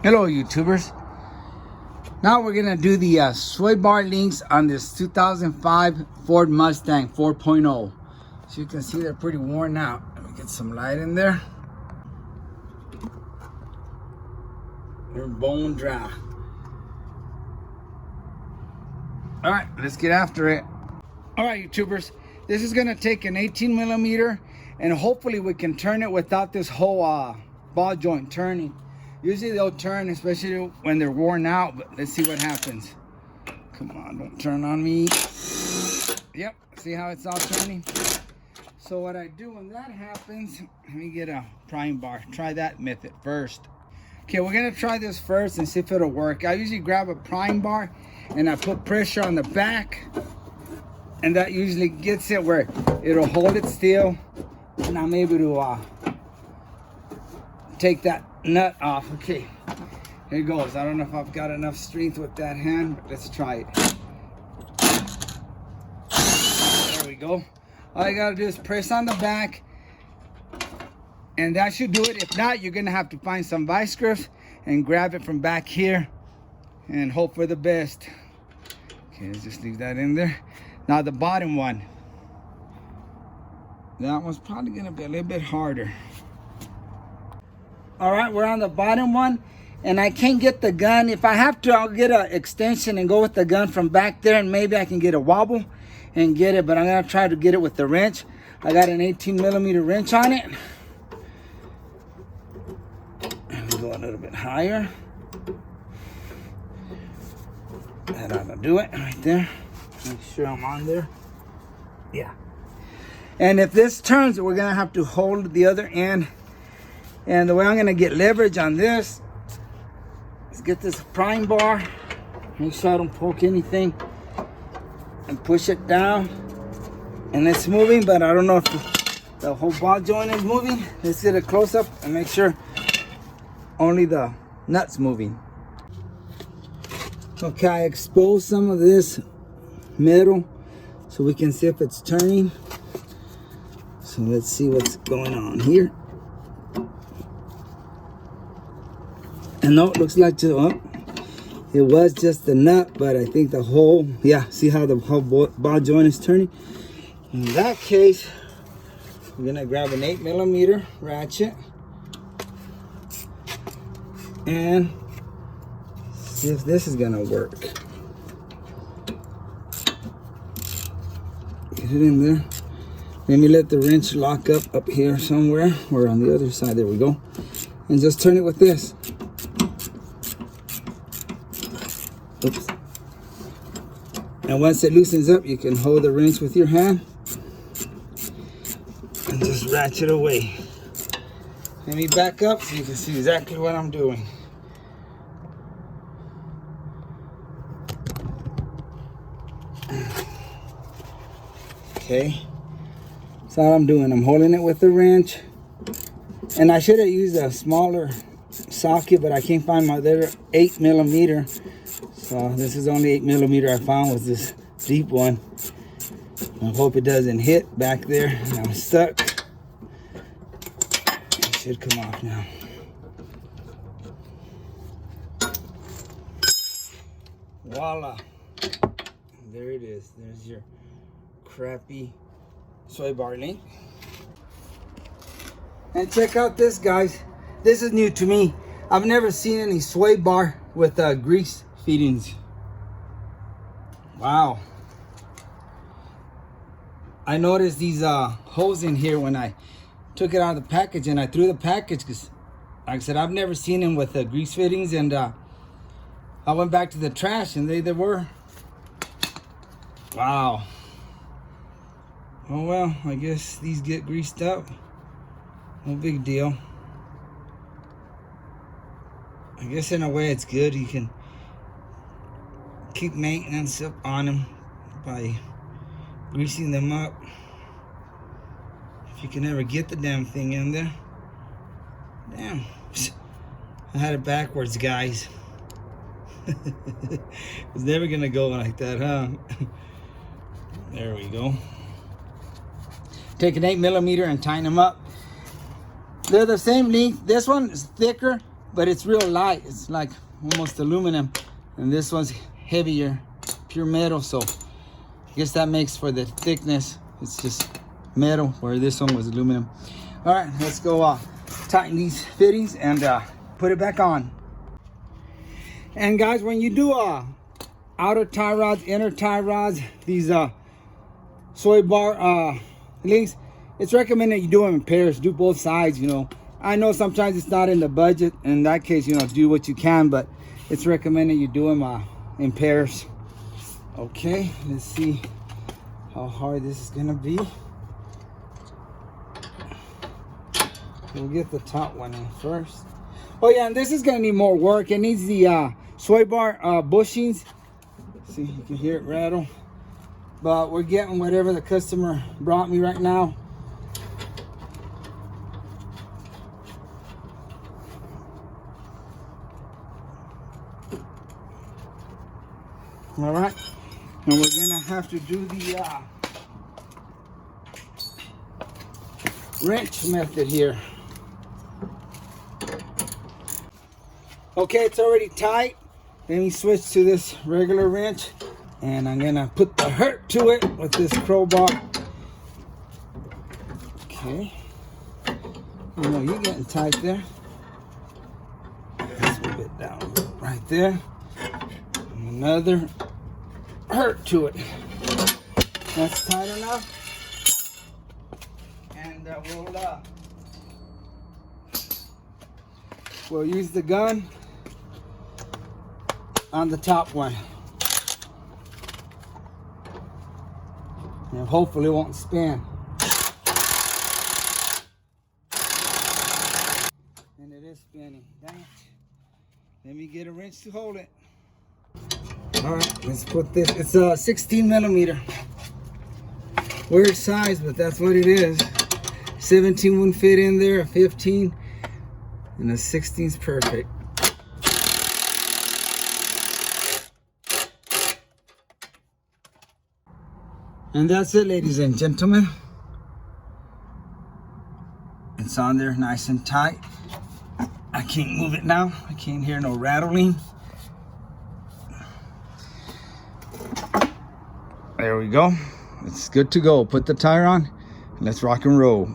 Hello YouTubers. Now we're gonna do the sway bar links on this 2005 Ford Mustang 4.0. So you can see they're pretty worn out. Let me get some light in there. They're bone dry. All right, let's get after it. All right YouTubers, this is gonna take an 18mm and hopefully we can turn it without this whole ball joint turning. Usually they'll turn, especially when they're worn out, but let's see what happens. Come on, don't turn on me. Yep, see how it's all turning? So what I do when that happens, let me get a prying bar. Try that method first. Okay, we're gonna try this first and see if it'll work. I usually grab a prying bar and I put pressure on the back, and that usually gets it where it'll hold it still, and I'm able to take that nut off. Okay, here it goes. I don't know if I've got enough strength with that hand, but let's try it. There we go. All you gotta do is press on the back, and that should do it. If not, you're gonna have to find some vice grips and grab it from back here and hope for the best. Okay, let's just leave that in there. Now the bottom one, that one's probably gonna be a little bit harder. All right, we're on the bottom one, and I can't get the gun. If I have to, I'll get an extension and go with the gun from back there, and maybe I can get a wobble and get it, but I'm gonna try to get it with the wrench. I got an 18mm wrench on it. And we go a little bit higher. That ought to do it right there. Make sure I'm on there. Yeah. And if this turns, we're gonna have to hold the other end. And the way I'm gonna get leverage on this is get this prying bar, make sure I don't poke anything, and push it down. And it's moving, but I don't know if the whole ball joint is moving. Let's get a close up and make sure only the nut's moving. Okay, I exposed some of this metal so we can see if it's turning. So let's see what's going on here. And no, it looks like it was just the nut, but I think the whole, yeah, see how the whole ball joint is turning? In that case, we're gonna grab an 8mm ratchet and see if this is gonna work. Get it in there. Let me let the wrench lock up here somewhere, or on the other side. There we go. And just turn it with this. Oops. And once it loosens up, you can hold the wrench with your hand and just ratchet away. Let me back up so you can see exactly what I'm doing. Okay, that's all I'm doing. I'm holding it with the wrench, and I should have used a smaller socket, but I can't find my other 8mm. So this is only 8mm I found was this deep one. I hope it doesn't hit back there. I'm stuck. It should come off now. Voila. There it is. There's your crappy sway bar link. And check out this, guys. This is new to me. I've never seen any sway bar with grease feedings. Wow. I noticed these holes in here when I took it out of the package, and I threw the package because, like I said, I've never seen them with grease fittings, and I went back to the trash and they were. Wow. Oh well, I guess these get greased up. No big deal. I guess in a way it's good. You can keep maintenance up on them by greasing them up. If you can ever get the damn thing in there. Damn. I had it backwards, guys. It's never gonna go like that, huh? There we go. Take an 8mm and tighten them up. They're the same length. This one is thicker. but it's real light. It's like almost aluminum, and this one's heavier, pure metal. So I guess that makes for the thickness. It's just metal, where this one was aluminum. All right, let's go tighten these fittings and put it back on. And guys, when you do outer tie rods, inner tie rods, these soy bar links, it's recommended you do them in pairs. Do both sides, you know. I know sometimes it's not in the budget. In that case, you know, do what you can, but it's recommended you do them in pairs. Okay, let's see how hard this is gonna be. We'll get the top one in first. Oh yeah, and this is gonna need more work. It needs the soy bar bushings. See, you can hear it rattle. But we're getting whatever the customer brought me right now. All right, and we're gonna have to do the wrench method here. Okay, it's already tight. Let me switch to this regular wrench, and I'm gonna put the hurt to it with this crowbar. Okay, you know you're getting tight there. Let's move it down right there. And another hurt to it. That's tight enough, and we'll use the gun on the top one, and hopefully it won't spin. And it is spinning. Dang it. Let me get a wrench to hold it. All right, let's put this. It's a 16 millimeter. Weird size, but that's what it is. 17 wouldn't fit in there, a 15, and a 16 is perfect. And that's it, ladies and gentlemen. It's on there nice and tight. I can't move it now. I can't hear no rattling. There we go. It's good to go. Put the tire on. Let's rock and roll.